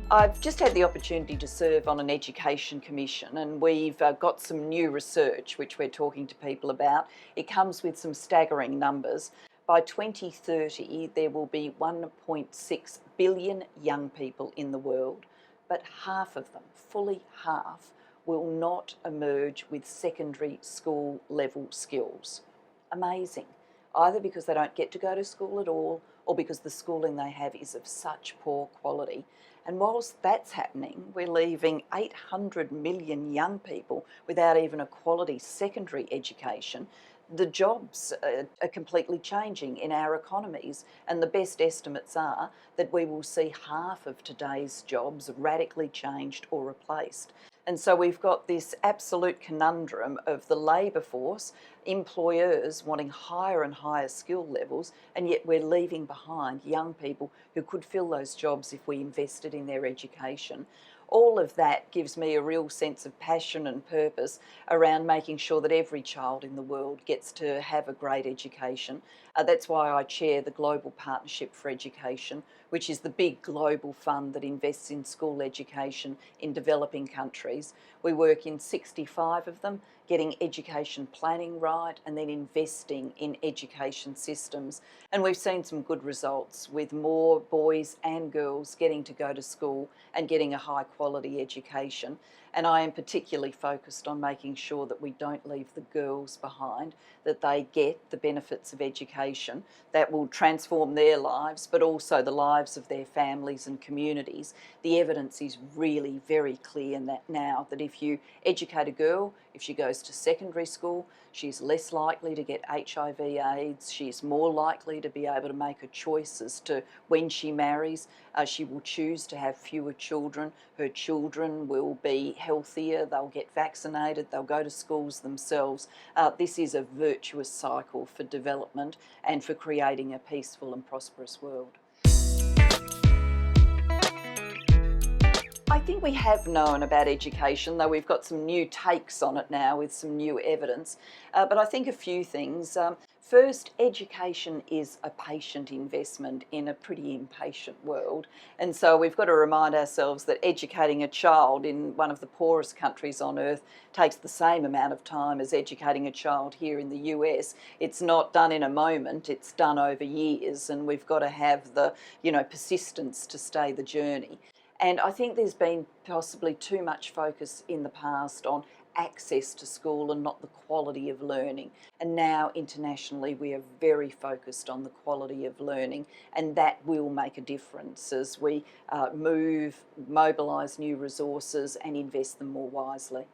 I've just had the opportunity to serve on an education commission, and we've got some new research which we're talking to people about. It comes with some staggering numbers. By 2030, there will be 1.6 billion young people in the world, but half of them, fully half, will not emerge with secondary school level skills. Amazing. Either because they don't get to go to school at all, or because the schooling they have is of such poor quality. And whilst that's happening, we're leaving 800 million young people without even a quality secondary education. The jobs are completely changing in our economies, and the best estimates are that we will see half of today's jobs radically changed or replaced. And so we've got this absolute conundrum of the labour force, employers wanting higher and higher skill levels, and yet we're leaving behind young people who could fill those jobs if we invested in their education. All of that gives me a real sense of passion and purpose around making sure that every child in the world gets to have a great education. That's why I chair the Global Partnership for Education, which is the big global fund that invests in school education in developing countries. We work in 65 of them, getting education planning right and then investing in education systems. And we've seen some good results with more boys and girls getting to go to school and getting a high quality education. And I am particularly focused on making sure that we don't leave the girls behind, that they get the benefits of education that will transform their lives, but also the lives of their families and communities. The evidence is really very clear now that if you educate a girl, if she goes to secondary school, she's less likely to get HIV/AIDS, she's more likely to be able to make a choice as to when she marries. She will choose to have fewer children. Her children will be healthier, they'll get vaccinated, they'll go to schools themselves. This is a virtuous cycle for development and for creating a peaceful and prosperous world. I think we have known about education, though we've got some new takes on it now with some new evidence. But I think a few things. First, education is a patient investment in a pretty impatient world. And so we've got to remind ourselves that educating a child in one of the poorest countries on earth takes the same amount of time as educating a child here in the US. It's not done in a moment, it's done over years, and we've got to have the, persistence to stay the journey. And I think there's been possibly too much focus in the past on access to school and not the quality of learning. And now internationally we are very focused on the quality of learning, and that will make a difference as we mobilise new resources and invest them more wisely.